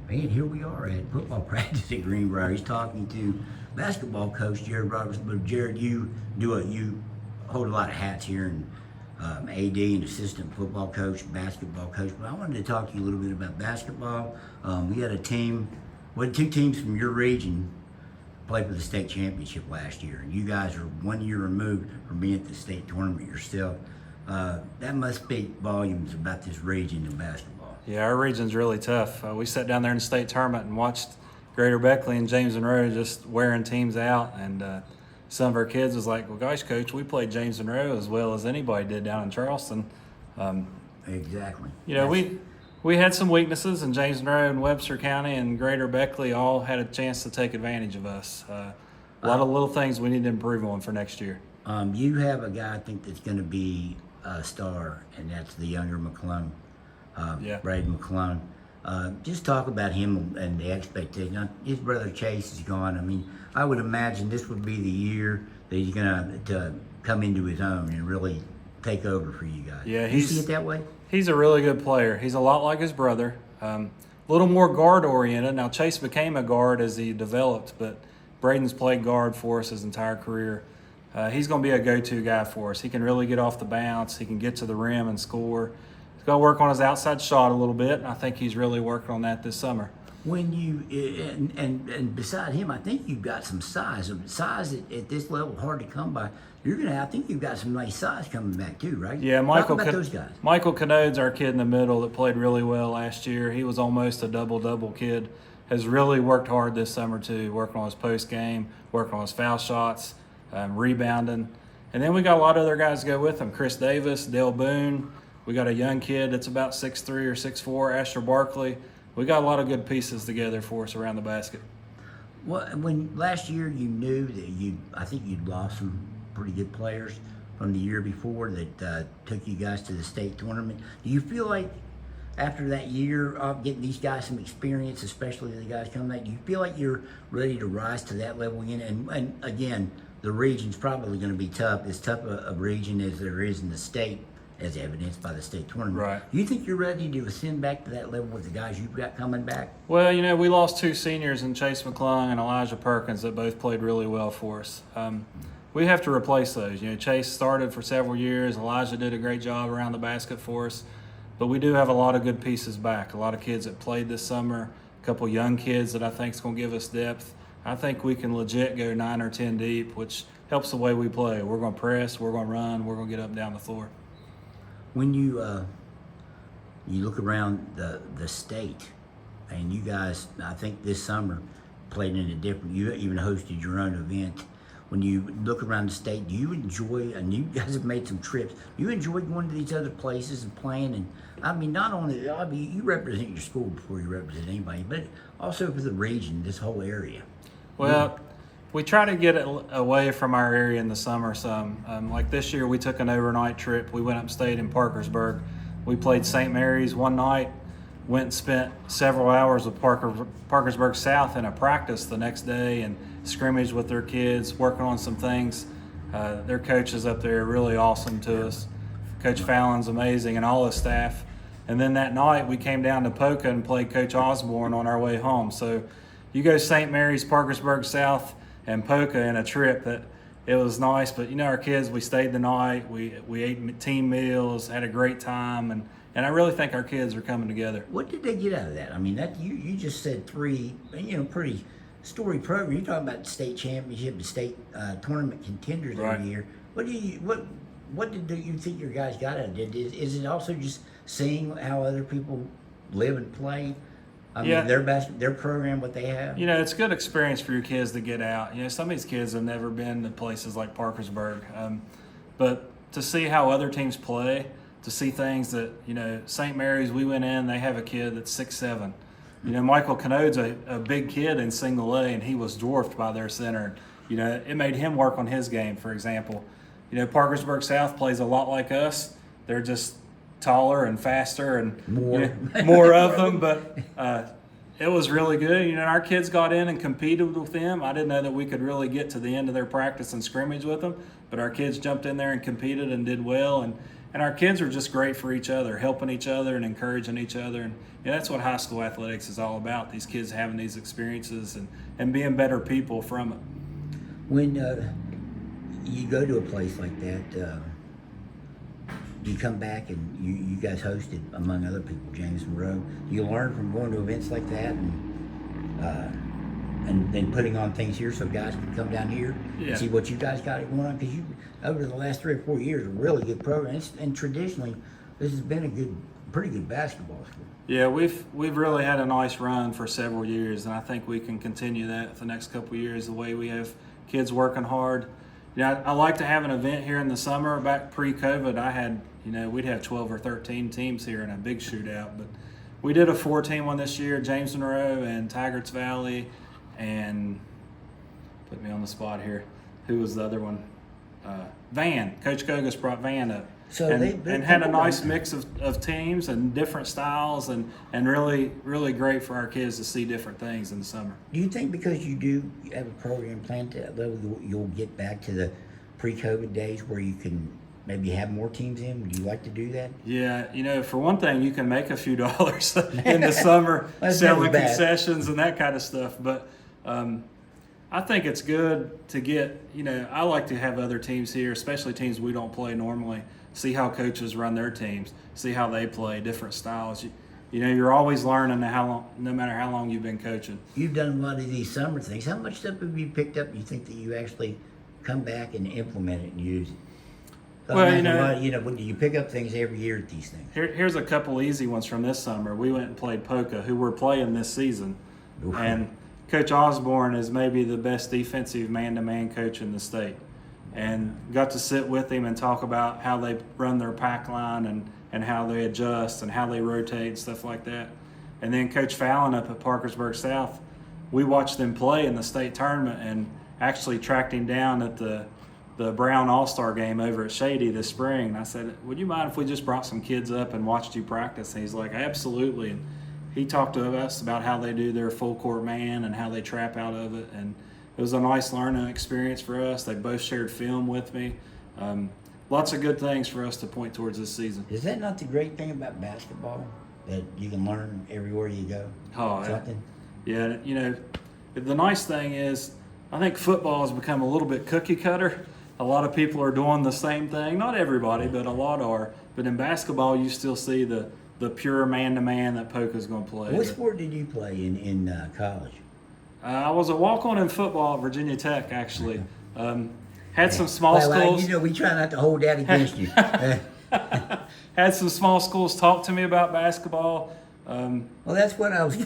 Man, here we are at football practice at Greenbrier. He's talking to basketball coach Jared Robertson. But Jared, you hold a lot of hats here, and AD and assistant football coach, basketball coach. But I wanted to talk to you a little bit about basketball. We had a team, two teams from your region played for the state championship last year, and you guys are 1 year removed from being at the state tournament yourself. That must speak volumes about this region in basketball. Yeah, our region's really tough. We sat down there in the state tournament and watched Greater Beckley and James Monroe just wearing teams out. And some of our kids was like, well, gosh, Coach, we played James Monroe as well as anybody did down in Charleston. Exactly. You know, we had some weaknesses, and James Monroe and Webster County and Greater Beckley all had a chance to take advantage of us. A lot of little things we need to improve on for next year. You have a guy I think that's going to be a star, and that's the younger McClung. Braden McClung. Just talk about him and the expectation. His brother Chase is gone. I mean, I would imagine this would be the year that he's going to come into his own and really take over for you guys. Yeah, Do you see it that way? He's a really good player. He's a lot like his brother. A little more guard oriented. Now Chase became a guard as he developed, but Braden's played guard for us his entire career. He's going to be a go-to guy for us. He can really get off the bounce. He can get to the rim and score. He's going to work on his outside shot a little bit. I think he's really working on that this summer. When you and beside him, I think you've got some size. Size at this level hard to come by. I think you've got some nice size coming back too, right? Yeah, Talk about those guys. Michael Canode's our kid in the middle that played really well last year. He was almost a double-double kid. Has really worked hard this summer too, working on his post game, working on his foul shots, rebounding. And then we got a lot of other guys to go with him. Chris Davis, Dale Boone. We got a young kid that's about 6'3" or 6'4", Asher Barkley. We got a lot of good pieces together for us around the basket. Well, when last year you knew that I think you'd lost some pretty good players from the year before that took you guys to the state tournament. Do you feel like after that year of getting these guys some experience, especially the guys coming back, do you feel like you're ready to rise to that level again? And again, the region's probably going to be tough, as tough a region as there is in the state, as evidenced by the state tournament. Right. Do you think you're ready to ascend back to that level with the guys you've got coming back? Well, you know, we lost two seniors in Chase McClung and Elijah Perkins that both played really well for us. We have to replace those. You know, Chase started for several years. Elijah did a great job around the basket for us. But we do have a lot of good pieces back. A lot of kids that played this summer, a couple young kids that I think is going to give us depth. I think we can legit go 9 or 10 deep, which helps the way we play. We're going to press, we're going to run, we're going to get up and down the floor. When you look around the state, and you guys, I think this summer played in a different. You even hosted your own event. When you look around the state, do you enjoy? And you guys have made some trips. Do you enjoy going to these other places and playing? And I mean, not only you represent your school before you represent anybody, but also for the region, this whole area. Well, we try to get away from our area in the summer some. Like this year, we took an overnight trip. We went upstate in Parkersburg. We played St. Mary's one night, went and spent several hours with Parkersburg South in a practice the next day and scrimmaged with their kids, working on some things. Their coaches up there are really awesome to us. Coach Fallon's amazing and all his staff. And then that night, we came down to Poca and played Coach Osborne on our way home. So you go St. Mary's, Parkersburg South, and Poca in a trip that it was nice. But, you know, our kids, we stayed the night. We ate team meals, had a great time. And I really think our kids are coming together. What did they get out of that? I mean, that you just said 3, pretty storied program. You're talking about state championship and state tournament contenders Right. every year. What did you think your guys got out of it? Is it also just seeing how other people live and play? I mean, their program, what they have. You know, it's a good experience for your kids to get out. You know, some of these kids have never been to places like Parkersburg, but to see how other teams play, to see things that, you know, St. Mary's, we went in, they have a kid that's 6'7". You know, Michael Canode's a big kid in single A, and he was dwarfed by their center. You know, it made him work on his game, for example. You know, Parkersburg South plays a lot like us. They're just taller and faster and more of them, but it was really good. You know, our kids got in and competed with them. I didn't know that we could really get to the end of their practice and scrimmage with them, but our kids jumped in there and competed and did well. and our kids are just great for each other, helping each other and encouraging each other. And that's what high school athletics is all about. These kids having these experiences and being better people from it. When you go to a place like that, you come back and you guys hosted, among other people, James Monroe. You learn from going to events like that and then putting on things here so guys can come down here and see what you guys got going on. Because you, over the last 3 or 4 years, a really good program. And traditionally, this has been a pretty good basketball school. Yeah, we've really had a nice run for several years, and I think we can continue that for the next couple of years. The way we have kids working hard. I like to have an event here in the summer. Back pre-COVID, I had, we'd have 12 or 13 teams here in a big shootout. But we did a 4-team one this year: James Monroe and Tigard's Valley, and put me on the spot here. Who was the other one? Van. Coach Gogas brought Van up. So and had a nice mix of teams and different styles and really, really great for our kids to see different things in the summer. Do you think because you do have a program planned to that level, you'll get back to the pre-COVID days where you can maybe have more teams in? Would you like to do that? Yeah, for one thing, you can make a few dollars in the summer selling concessions and that kind of stuff. But I think it's good to get, I like to have other teams here, especially teams we don't play normally, see how coaches run their teams, see how they play, different styles. You're always learning no matter how long you've been coaching. You've done a lot of these summer things. How much stuff have you picked up you think that you actually come back and implement it and use it? Do you pick up things every year at these things? Here's a couple easy ones from this summer. We went and played Polka, who we're playing this season. Oof. And Coach Osborne is maybe the best defensive man-to-man coach in the state. And got to sit with him and talk about how they run their pack line and how they adjust and how they rotate and stuff like that. And then Coach Fallon up at Parkersburg South, we watched them play in the state tournament and actually tracked him down at the Brown All-Star game over at Shady this spring. And I said, would you mind if we just brought some kids up and watched you practice? And he's like, absolutely. And he talked to us about how they do their full court man and how they trap out of it. And it was a nice learning experience for us. They both shared film with me. Lots of good things for us to point towards this season. Is that not the great thing about basketball? That you can learn everywhere you go? Something? Yeah, the nice thing is I think football has become a little bit cookie cutter. A lot of people are doing the same thing. Not everybody, but a lot are. But in basketball, you still see the pure man-to-man that Polka's going to play. What sport did you play in college? I was a walk-on in football at Virginia Tech, actually. Had some small schools. We try not to hold that against you. Had some small schools talk to me about basketball. Well, that's what I was.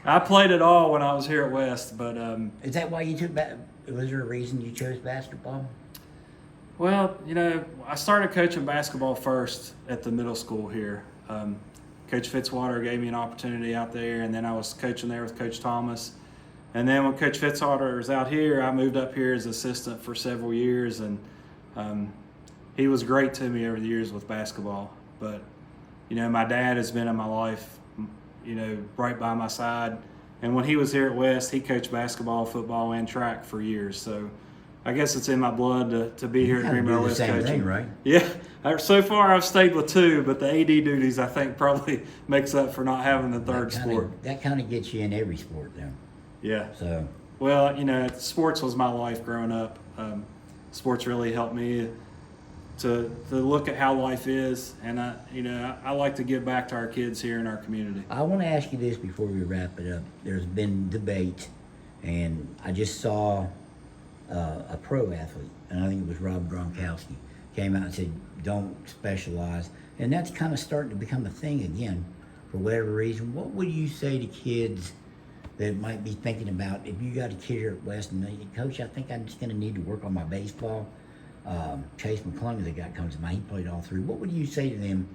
I played it all when I was here at West, but is that why you took? Was there a reason you chose basketball? Well, I started coaching basketball first at the middle school here. Coach Fitzwater gave me an opportunity out there, and then I was coaching there with Coach Thomas. And then when Coach Fitzwater was out here, I moved up here as assistant for several years, and he was great to me over the years with basketball. But, my dad has been in my life, right by my side. And when he was here at West, he coached basketball, football, and track for years. So I guess it's in my blood to be here at Greenbrier West coaching. Same thing, right? Yeah. So far, I've stayed with 2, but the AD duties I think probably makes up for not having the third sport. That kind of gets you in every sport, then. Yeah. So. Well, sports was my life growing up. Sports really helped me to look at how life is, and I like to give back to our kids here in our community. I want to ask you this before we wrap it up. There's been debate, and I just saw a pro athlete, and I think it was Rob Gronkowski, came out and said, don't specialize. And that's kind of starting to become a thing again, for whatever reason. What would you say to kids that might be thinking about, if you got a kid here at West and they, Coach, I think I'm just going to need to work on my baseball. Chase McClung, the guy comes to mind, he played all 3. What would you say to them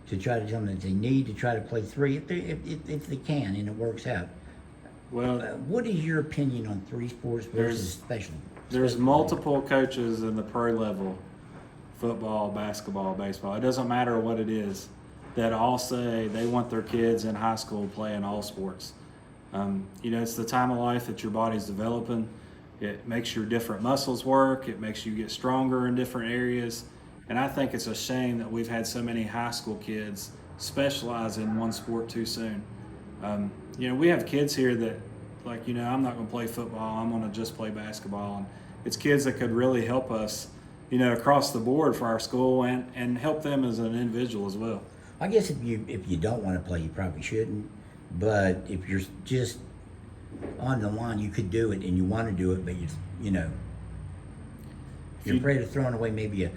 to try to tell them that they need to try to play 3 if they can and it works out? Well, what is your opinion on 3 sports versus special? There's multiple coaches in the pro level, football, basketball, baseball. It doesn't matter what it is, that all say they want their kids in high school playing all sports. It's the time of life that your body's developing. It makes your different muscles work. It makes you get stronger in different areas. And I think it's a shame that we've had so many high school kids specialize in one sport too soon. We have kids here that, like, I'm not going to play football. I'm going to just play basketball. And it's kids that could really help us, across the board for our school and help them as an individual as well. I guess if you don't want to play, you probably shouldn't. But if you're just on the line, you could do it and you want to do it, but you're afraid of throwing away maybe a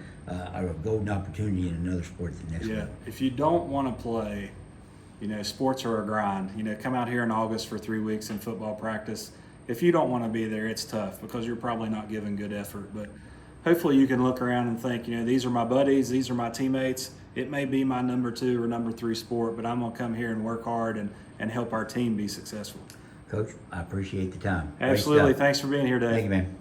golden opportunity in another sport the next Yeah, week. if you don't want to play, sports are a grind. Come out here in August for 3 weeks in football practice. If you don't want to be there, it's tough because you're probably not giving good effort. But hopefully you can look around and think, these are my buddies, these are my teammates. It may be my number 2 or number 3 sport, but I'm going to come here and work hard and help our team be successful. Coach, I appreciate the time. Great Absolutely. stuff. Thanks for being here, Dave. Thank you, man.